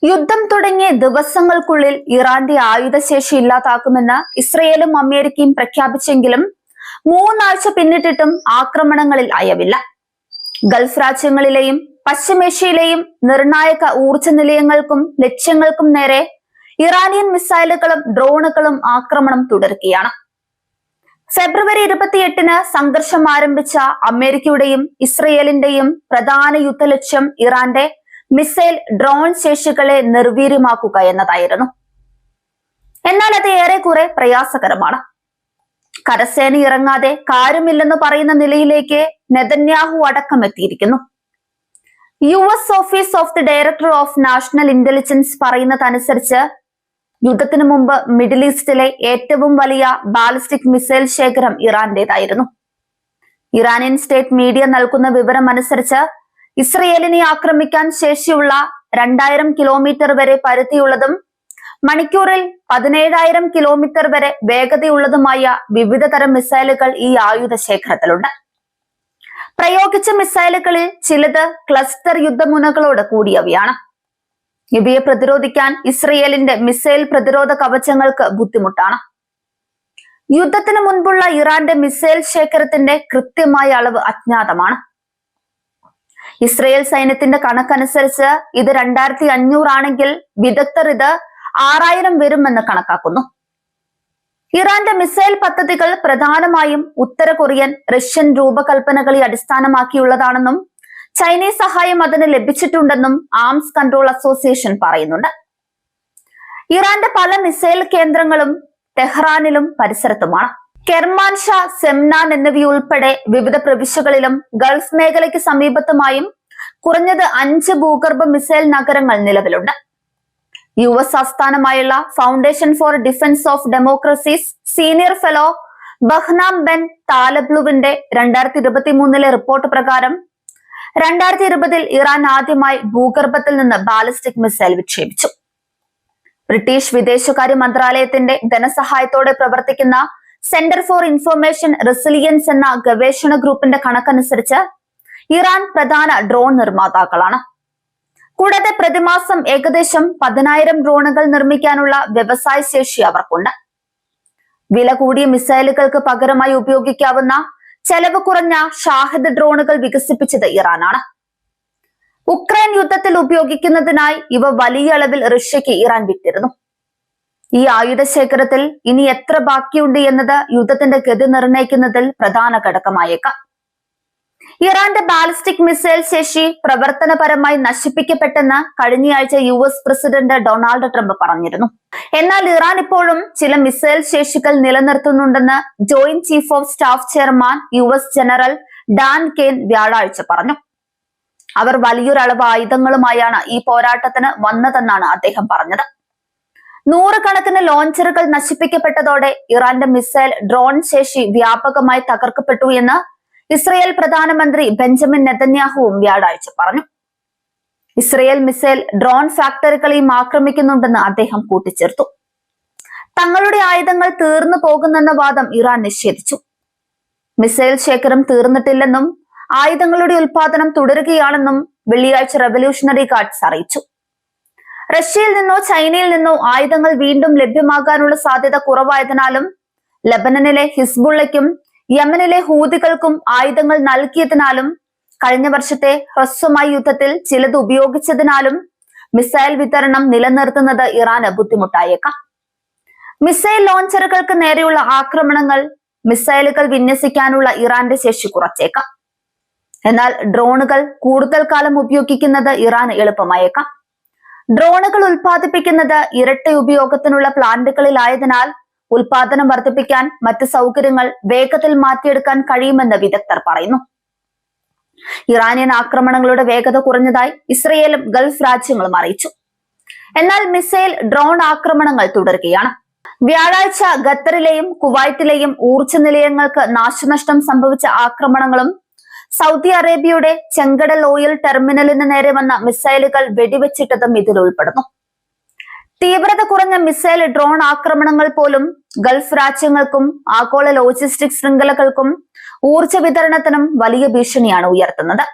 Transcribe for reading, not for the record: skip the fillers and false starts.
യുദ്ധം തുടങ്ങിയ ദിവസങ്ങൾക്കുള്ളിൽ ഇറാന്റെ ആയുധശേഷി ഇല്ലാതാക്കുമെന്ന് ഇസ്രയേലും അമേരിക്കയും പ്രഖ്യാപിച്ചെങ്കിലും 3 ആഴ്ച പിന്നിട്ടിട്ടും ആക്രമണങ്ങളിൽ അയവില്ല. ഗൾഫ് രാജ്യങ്ങളിലെയും പശ്ചിമേഷ്യയിലെയും നിർണായക ഊർജ നിലയങ്ങൾക്കും ലക്ഷ്യങ്ങൾക്കും നേരെ ഇറാനിയൻ മിസൈലുകളും ഡ്രോണുകളും ആക്രമണം തുടരുകയാണ്. ഫെബ്രുവരി 28-ന് സംഘർഷം ആരംഭിച്ച അമേരിക്കയുടെയും ഇസ്രയേലിന്റെയും പ്രധാന യുദ്ധലക്ഷ്യം ഇറാന്റെ മിസൈൽ ഡ്രോൺ ശേഷികളെ നിർവീര്യമാക്കുക എന്നതായിരുന്നു. എന്നാൽ അത് ഏറെക്കുറെ പ്രയാസകരമാണ്. കരസേന ഇറങ്ങാതെ കാര്യമില്ലെന്ന് പറയുന്ന നിലയിലേക്ക് നെതന്യാഹു അടക്കം എത്തിയിരിക്കുന്നു. US office of the director of national intelligence പറയുന്നതനുസരിച്ച് യുദ്ധത്തിനു മുമ്പ് മിഡിൽ ഈസ്റ്റിലെ ഏറ്റവും വലിയ ബാലിസ്റ്റിക് മിസൈൽ ശേഖരം ഇറാന്റേതായിരുന്നു. ഇറാനിയൻ സ്റ്റേറ്റ് മീഡിയ നൽകുന്ന വിവരം അനുസരിച്ച് ഇസ്രയേലിനെ ആക്രമിക്കാൻ ശേഷിയുള്ള 2000 കിലോമീറ്റർ വരെ പരിധിയുള്ളതും മണിക്കൂറിൽ 17,000 കിലോമീറ്റർ വരെ വേഗതയുള്ളതുമായ വിവിധ തരം മിസൈലുകൾ ഈ ആയുധ ശേഖരത്തിലുണ്ട്. പ്രയോഗിച്ച മിസൈലുകളിൽ ചിലത് ക്ലസ്റ്റർ യുദ്ധമുനകളോട് കൂടിയവയാണ്. ഇവയെ പ്രതിരോധിക്കാൻ ഇസ്രയേലിന്റെ മിസൈൽ പ്രതിരോധ കവചങ്ങൾക്ക് ബുദ്ധിമുട്ടാണ്. യുദ്ധത്തിന് മുൻപുള്ള ഇറാന്റെ മിസൈൽ ശേഖരത്തിന്റെ കൃത്യമായ അളവ് അജ്ഞാതമാണ്. ഇസ്രയേൽ സൈന്യത്തിന്റെ കണക്കനുസരിച്ച് ഇത് 2500 ആണെങ്കിൽ വിദഗ്ധർ ഇത് 6000 വരുമെന്ന് കണക്കാക്കുന്നു. ഇറാന്റെ മിസൈൽ പദ്ധതികൾ പ്രധാനമായും ഉത്തര കൊറിയൻ, റഷ്യൻ രൂപകൽപ്പനകളെ അടിസ്ഥാനമാക്കിയുള്ളതാണെന്നും ചൈനീസ് സഹായം അതിന് ലഭിച്ചിട്ടുണ്ടെന്നും ആംസ് കൺട്രോൾ അസോസിയേഷൻ പറയുന്നുണ്ട്. ഇറാന്റെ പല മിസൈൽ കേന്ദ്രങ്ങളും ടെഹ്റാനിലും പരിസരത്തുമാണ്. കെർമാൻഷാ, സെംനാൻ എന്നിവയുൾപ്പെടെ വിവിധ പ്രവിശ്യകളിലും ഗൾഫ് മേഖലയ്ക്ക് സമീപത്തുമായും കുറഞ്ഞത് 5 ഭൂഗർഭ മിസൈൽ നഗരങ്ങൾ നിലവിലുണ്ട്. US ആസ്ഥാനമായുള്ള foundation for defence of democracies senior fellow Behnam Ben താലബ്ലുവിന്റെ 2023 റിപ്പോർട്ട് പ്രകാരം 2020 ഇറാൻ ആദ്യമായി ഭൂഗർഭത്തിൽ നിന്ന് ബാലിസ്റ്റിക് മിസൈൽ വിക്ഷേപിച്ചു. ബ്രിട്ടീഷ് വിദേശകാര്യ മന്ത്രാലയത്തിന്റെ ധനസഹായത്തോടെ പ്രവർത്തിക്കുന്ന സെന്റർ ഫോർ ഇൻഫർമേഷൻ റെസിലിയൻസ് എന്ന ഗവേഷണ ഗ്രൂപ്പിന്റെ കണക്കനുസരിച്ച് ഇറാൻ പ്രധാന ഡ്രോൺ നിർമ്മാതാക്കളാണ്. കൂടാതെ പ്രതിമാസം ഏകദേശം 10,000 ഡ്രോണുകൾ നിർമ്മിക്കാനുള്ള വ്യവസായ ശേഷി അവർക്കുണ്ട്. വില കൂടിയ മിസൈലുകൾക്ക് പകരമായി ഉപയോഗിക്കാവുന്ന ചെലവ് കുറഞ്ഞ ഷാഹിദ് ഡ്രോണുകൾ വികസിപ്പിച്ചത് ഇറാനാണ്. ഉക്രൈൻ യുദ്ധത്തിൽ ഉപയോഗിക്കുന്നതിനായി ഇവ വലിയ അളവിൽ റഷ്യക്ക് ഇറാൻ വിറ്റിരുന്നു. ഈ ആയുധ ശേഖരത്തിൽ ഇനി എത്ര ബാക്കിയുണ്ട് എന്നത് യുദ്ധത്തിന്റെ ഗതി നിർണ്ണയിക്കുന്നതിൽ പ്രധാന ഘടകമായേക്കാം. ഇറാന്റെ ബാലിസ്റ്റിക് മിസൈൽ ശേഷി പ്രവർത്തനപരമായി നശിപ്പിക്കപ്പെട്ടെന്ന് കഴിഞ്ഞയാഴ്ച US പ്രസിഡന്റ് ഡൊണാൾഡ് ട്രംപ് പറഞ്ഞിരുന്നു. എന്നാൽ ഇറാൻ ഇപ്പോഴും ചില മിസൈൽ ശേഷികൾ നിലനിർത്തുന്നുണ്ടെന്ന് joint chief of staff chairman US general Dan Caine വ്യാഴാഴ്ച പറഞ്ഞു. അവർ വലിയൊരളവ് ആയുധങ്ങളുമായാണ് ഈ പോരാട്ടത്തിന് വന്നതെന്നാണ് അദ്ദേഹം പറഞ്ഞത്. 100 കണക്കിന് ലോഞ്ചറുകൾ നശിപ്പിക്കപ്പെട്ടതോടെ ഇറാന്റെ മിസൈൽ ഡ്രോൺ ശേഷി വ്യാപകമായി തകർക്കപ്പെട്ടു എന്ന് ഇസ്രയേൽ പ്രധാനമന്ത്രി ബെഞ്ചമിൻ നെതന്യാഹുവും വ്യാഴാഴ്ച പറഞ്ഞു. ഇസ്രയേൽ മിസൈൽ ഡ്രോൺ ഫാക്ടറികളെയും ആക്രമിക്കുന്നുണ്ടെന്ന് അദ്ദേഹം കൂട്ടിച്ചേർത്തു. തങ്ങളുടെ ആയുധങ്ങൾ തീർന്നു പോകുന്നെന്ന വാദം ഇറാൻ നിഷേധിച്ചു. മിസൈൽ ശേഖരം തീർന്നിട്ടില്ലെന്നും ആയുധങ്ങളുടെ ഉൽപാദനം തുടരുകയാണെന്നും വെള്ളിയാഴ്ച റവല്യൂഷണറി ഗാർഡ്സ് അറിയിച്ചു. റഷ്യയിൽ നിന്നോ ചൈനയിൽ നിന്നോ ആയുധങ്ങൾ വീണ്ടും ലഭ്യമാകാനുള്ള സാധ്യത കുറവായതിനാലും ലബനനിലെ ഹിസ്ബുള്ളയ്ക്കും യമനിലെ ഹൂതികൾക്കും ആയുധങ്ങൾ നൽകിയതിനാലും കഴിഞ്ഞ വർഷത്തെ ഹ്രസ്വമായ യുദ്ധത്തിൽ ചിലത് ഉപയോഗിച്ചതിനാലും മിസൈൽ വിതരണം നിലനിർത്തുന്നത് ഇറാന് ബുദ്ധിമുട്ടായേക്കാം. മിസൈൽ ലോഞ്ചറുകൾക്ക് നേരെയുള്ള ആക്രമണങ്ങൾ മിസൈലുകൾ വിന്യസിക്കാനുള്ള ഇറാന്റെ ശേഷി കുറച്ചേക്കാം. എന്നാൽ ഡ്രോണുകൾ കൂടുതൽ കാലം ഉപയോഗിക്കുന്നത് ഇറാന് എളുപ്പമായേക്കാം. ഡ്രോണുകൾ ഉൽപ്പാദിപ്പിക്കുന്നത് ഇരട്ട ഉപയോഗത്തിനുള്ള പ്ലാന്റുകളിലായതിനാൽ ഉൽപാദനം വർദ്ധിപ്പിക്കാൻ മറ്റ് സൗകര്യങ്ങൾ വേഗത്തിൽ മാറ്റിയെടുക്കാൻ കഴിയുമെന്ന് വിദഗ്ധർ പറയുന്നു. ഇറാനിയൻ ആക്രമണങ്ങളുടെ വേഗത കുറഞ്ഞതായി ഇസ്രയേലും ഗൾഫ് രാജ്യങ്ങളും അറിയിച്ചു. എന്നാൽ മിസൈൽ ഡ്രോൺ ആക്രമണങ്ങൾ തുടരുകയാണ്. വ്യാഴാഴ്ച ഖത്തറിലെയും കുവൈറ്റിലെയും ഊർജ നിലയങ്ങൾക്ക് നാശനഷ്ടം സംഭവിച്ച ആക്രമണങ്ങളും സൗദി അറേബ്യയുടെ ചെങ്കടൽ ഓയിൽ ടെർമിനലിന് നേരെ വന്ന മിസൈലുകൾ വെടിവെച്ചിട്ടതും ഇതിൽ ഉൾപ്പെടുന്നു. തീവ്രത കുറഞ്ഞ മിസൈൽ ഡ്രോൺ ആക്രമണങ്ങൾ പോലും ഗൾഫ് രാജ്യങ്ങൾക്കും ആഗോള ലോജിസ്റ്റിക് ശൃംഖലകൾക്കും ഊർജ വിതരണത്തിനും വലിയ ഭീഷണിയാണ് ഉയർത്തുന്നത്.